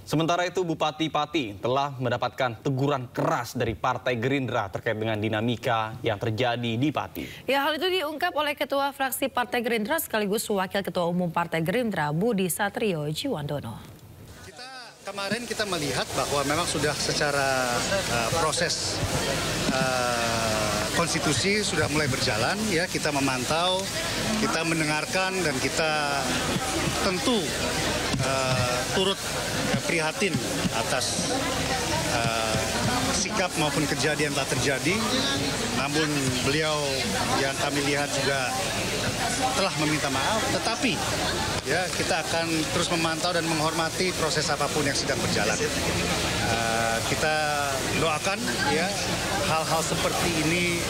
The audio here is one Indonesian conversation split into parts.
Sementara itu, Bupati Pati telah mendapatkan teguran keras dari Partai Gerindra terkait dengan dinamika yang terjadi di Pati. Ya, hal itu diungkap oleh Ketua Fraksi Partai Gerindra sekaligus Wakil Ketua Umum Partai Gerindra Budi Satrio Jiwandono. Kemarin kita melihat bahwa memang sudah secara proses konstitusi sudah mulai berjalan, ya kita memantau, kita mendengarkan dan kita tentu turut prihatin atas sikap maupun kejadian telah terjadi. Namun beliau yang kami lihat juga telah meminta maaf, tetapi ya kita akan terus memantau dan menghormati proses apapun yang sedang berjalan. Kita doakan ya hal-hal seperti ini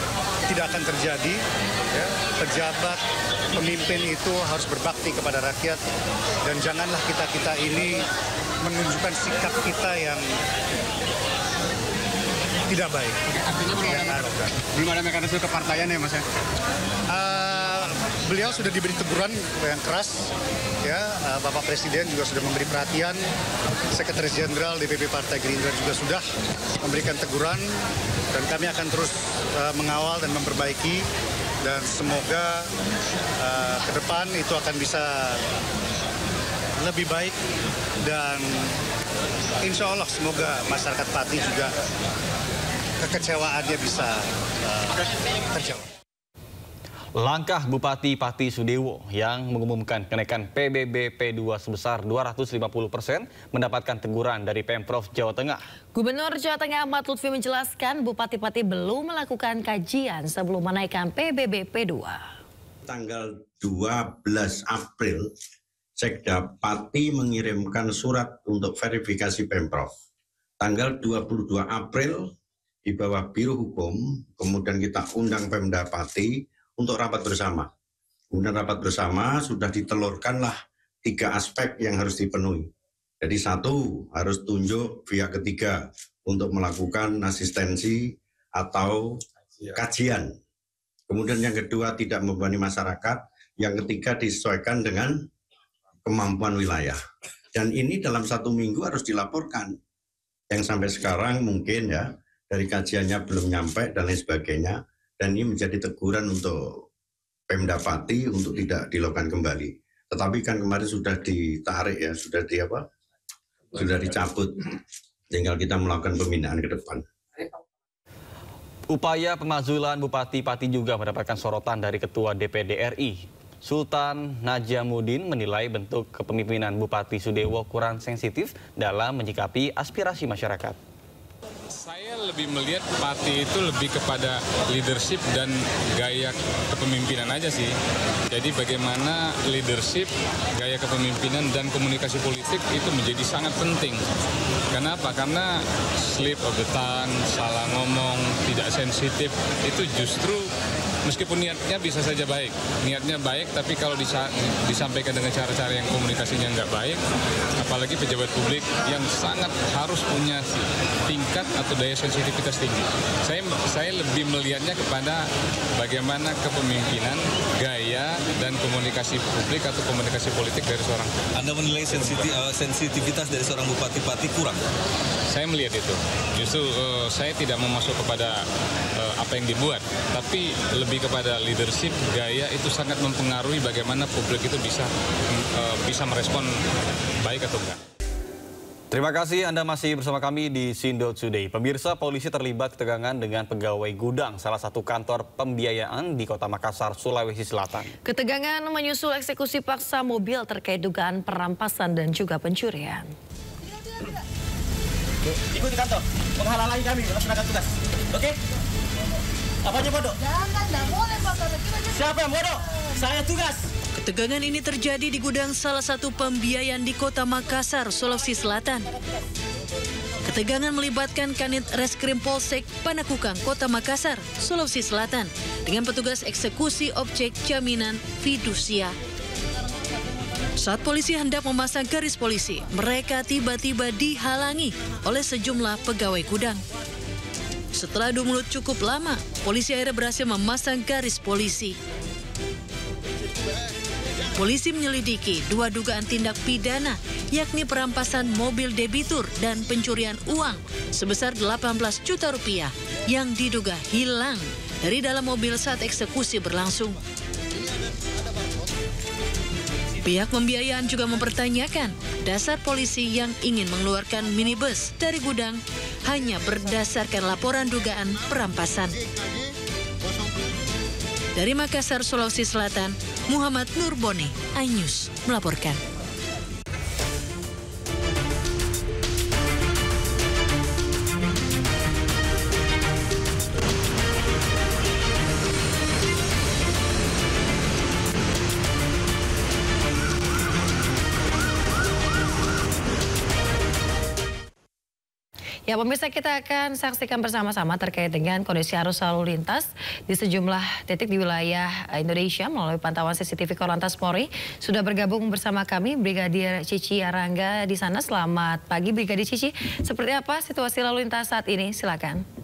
tidak akan terjadi. Ya, pejabat, pemimpin itu harus berbakti kepada rakyat dan janganlah kita ini menunjukkan sikap kita yang tidak baik. Artinya belum ada mekanisme kepartaian ya Mas ya? Beliau sudah diberi teguran yang keras, ya Bapak Presiden juga sudah memberi perhatian, Sekretaris Jenderal DPP Partai Gerindra juga sudah memberikan teguran, dan kami akan terus mengawal dan memperbaiki, dan semoga ke depan itu akan bisa lebih baik, dan insya Allah semoga masyarakat Pati juga kekecewaannya bisa terjawab. Langkah Bupati Pati Sudewo yang mengumumkan kenaikan PBB P2 sebesar 250% mendapatkan teguran dari Pemprov Jawa Tengah. Gubernur Jawa Tengah Ahmad Lutfi menjelaskan Bupati Pati belum melakukan kajian sebelum menaikkan PBB P2. Tanggal 12 April, Sekda Pati mengirimkan surat untuk verifikasi Pemprov. Tanggal 22 April, di bawah Biro Hukum, kemudian kita undang Pemda Pati untuk rapat bersama. Kemudian rapat bersama sudah ditelurkanlah 3 aspek yang harus dipenuhi. Jadi 1, harus tunjuk pihak ketiga untuk melakukan asistensi atau kajian. Kemudian yang kedua, tidak membebani masyarakat. Yang ketiga, disesuaikan dengan kemampuan wilayah. Dan ini dalam 1 minggu harus dilaporkan. Yang sampai sekarang mungkin ya, dari kajiannya belum nyampe dan lain sebagainya. Dan ini menjadi teguran untuk Pemda Pati untuk tidak dilakukan kembali. Tetapi kan kemarin sudah ditarik ya, sudah dicabut. Tinggal kita melakukan pembinaan ke depan. Upaya pemakzulan Bupati Pati juga mendapatkan sorotan dari Ketua DPD RI. Sultan Najamuddin menilai bentuk kepemimpinan Bupati Sudewo kurang sensitif dalam menyikapi aspirasi masyarakat. Saya lebih melihat Pati itu lebih kepada leadership dan gaya kepemimpinan aja sih. Jadi bagaimana leadership, gaya kepemimpinan dan komunikasi politik itu menjadi sangat penting. Kenapa? Karena slip of the tongue, salah ngomong, tidak sensitif, itu justru meskipun niatnya bisa saja baik. Niatnya baik, tapi kalau disampaikan dengan cara-cara yang komunikasinya nggak baik, apalagi pejabat publik yang sangat harus punya tingkat atau daya sensitivitas tinggi. Saya lebih melihatnya kepada bagaimana kepemimpinan, gaya, dan komunikasi publik atau komunikasi politik dari seorang. Anda menilai sensitivitas dari seorang Bupati Pati kurang? Saya melihat itu. Justru saya tidak mau masuk kepada apa yang dibuat, tapi lebih kepada leadership, gaya itu sangat mempengaruhi bagaimana publik itu bisa merespon baik atau enggak. Terima kasih Anda masih bersama kami di Sindo Today. Pemirsa, polisi terlibat ketegangan dengan pegawai gudang salah satu kantor pembiayaan di Kota Makassar, Sulawesi Selatan. Ketegangan menyusul eksekusi paksa mobil terkait dugaan perampasan dan juga pencurian. Ikuti kantor, menghalangi kami melaksanakan tugas. Oke? Apanya bodoh? Jangan, tidak boleh Pak. Siapa yang bodoh? Saya tugas. Ketegangan ini terjadi di gudang salah satu pembiayaan di Kota Makassar, Sulawesi Selatan. Ketegangan melibatkan Kanit Reskrim Polsek Panakukang, Kota Makassar, Sulawesi Selatan, dengan petugas eksekusi objek jaminan fidusia. Saat polisi hendak memasang garis polisi, mereka tiba-tiba dihalangi oleh sejumlah pegawai gudang. Setelah adu mulut cukup lama, polisi akhirnya berhasil memasang garis polisi. Polisi menyelidiki 2 dugaan tindak pidana yakni perampasan mobil debitur dan pencurian uang sebesar 18 juta rupiah yang diduga hilang dari dalam mobil saat eksekusi berlangsung. Pihak pembiayaan juga mempertanyakan dasar polisi yang ingin mengeluarkan minibus dari gudang hanya berdasarkan laporan dugaan perampasan. Dari Makassar, Sulawesi Selatan, Muhammad Nurbone, iNews melaporkan. Ya pemirsa, kita akan saksikan bersama-sama terkait dengan kondisi arus lalu lintas di sejumlah titik di wilayah Indonesia melalui pantauan CCTV Korlantas Polri. Sudah bergabung bersama kami Brigadir Cici Arangga di sana. Selamat pagi Brigadir Cici. Seperti apa situasi lalu lintas saat ini? Silakan.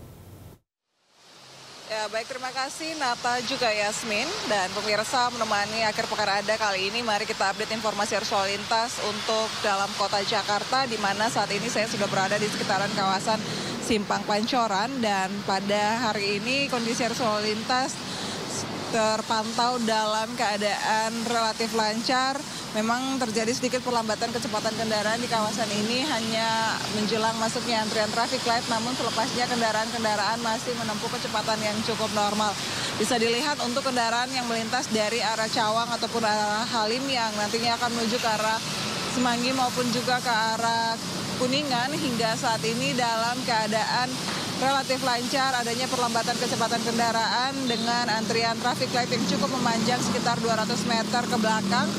Ya baik, terima kasih Nata juga Yasmin dan pemirsa menemani akhir pekan Anda kali ini. Mari kita update informasi arus lalu lintas untuk dalam kota Jakarta, di mana saat ini saya sudah berada di sekitaran kawasan Simpang Pancoran, dan pada hari ini kondisi arus lalu lintas terpantau dalam keadaan relatif lancar. Memang terjadi sedikit perlambatan kecepatan kendaraan di kawasan ini hanya menjelang masuknya antrian traffic light, namun selepasnya kendaraan-kendaraan masih menempuh kecepatan yang cukup normal. Bisa dilihat untuk kendaraan yang melintas dari arah Cawang ataupun arah Halim yang nantinya akan menuju ke arah Semanggi maupun juga ke arah Kuningan, hingga saat ini dalam keadaan relatif lancar. Adanya perlambatan kecepatan kendaraan dengan antrian traffic light yang cukup memanjang sekitar 200 meter ke belakang.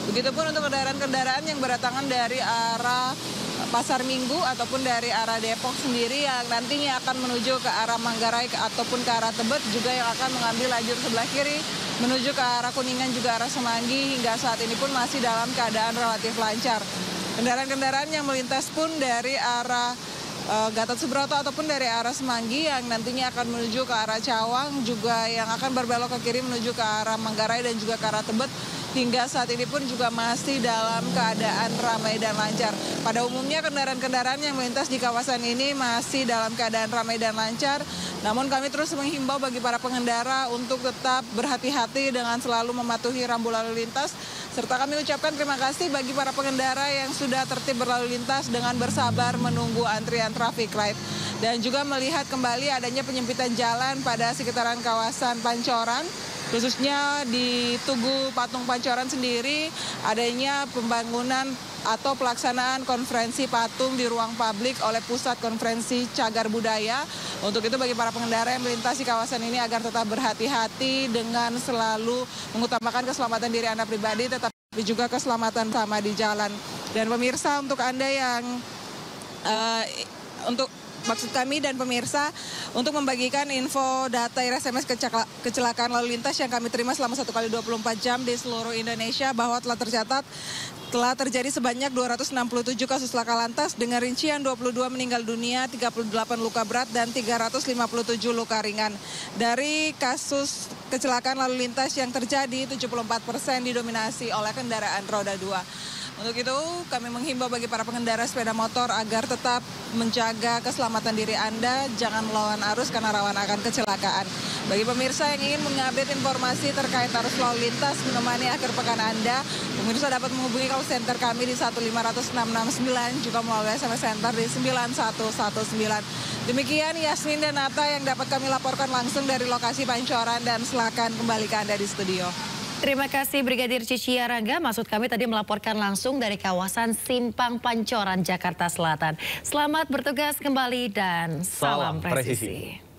Begitupun untuk kendaraan-kendaraan yang berdatangan dari arah Pasar Minggu ataupun dari arah Depok sendiri yang nantinya akan menuju ke arah Manggarai ataupun ke arah Tebet, juga yang akan mengambil lajur sebelah kiri menuju ke arah Kuningan juga arah Semanggi, hingga saat ini pun masih dalam keadaan relatif lancar. Kendaraan-kendaraan yang melintas pun dari arah Gatot Subroto ataupun dari arah Semanggi yang nantinya akan menuju ke arah Cawang, juga yang akan berbelok ke kiri menuju ke arah Manggarai dan juga ke arah Tebet, hingga saat ini pun juga masih dalam keadaan ramai dan lancar. Pada umumnya kendaraan-kendaraan yang melintas di kawasan ini masih dalam keadaan ramai dan lancar. Namun kami terus menghimbau bagi para pengendara untuk tetap berhati-hati dengan selalu mematuhi rambu lalu lintas. Serta kami ucapkan terima kasih bagi para pengendara yang sudah tertib berlalu lintas dengan bersabar menunggu antrian traffic light. Dan juga melihat kembali adanya penyempitan jalan pada sekitaran kawasan Pancoran, khususnya di Tugu Patung Pancoran sendiri, adanya pembangunan atau pelaksanaan konferensi patung di ruang publik oleh Pusat Konferensi Cagar Budaya. Untuk itu bagi para pengendara yang melintasi kawasan ini agar tetap berhati-hati dengan selalu mengutamakan keselamatan diri Anda pribadi, tetapi juga keselamatan sama di jalan. Dan pemirsa, untuk Anda yang maksud kami dan pemirsa untuk membagikan info data SMS kecelakaan lalu lintas yang kami terima selama 1 kali 24 jam di seluruh Indonesia, bahwa telah terjadi sebanyak 267 kasus laka lantas dengan rincian 22 meninggal dunia, 38 luka berat dan 357 luka ringan. Dari kasus kecelakaan lalu lintas yang terjadi, 74% didominasi oleh kendaraan roda 2. Untuk itu kami menghimbau bagi para pengendara sepeda motor agar tetap menjaga keselamatan diri Anda, jangan melawan arus karena rawan akan kecelakaan. Bagi pemirsa yang ingin mengupdate informasi terkait arus lalu lintas menemani akhir pekan Anda, pemirsa dapat menghubungi call center kami di 1500669, juga melalui SMS center di 9119. Demikian Yasmin dan Nata yang dapat kami laporkan langsung dari lokasi Pancoran, dan silakan kembali ke Anda di studio. Terima kasih Brigadir Cici Arangga. Maksud kami tadi melaporkan langsung dari kawasan Simpang Pancoran, Jakarta Selatan. Selamat bertugas kembali dan salam presisi.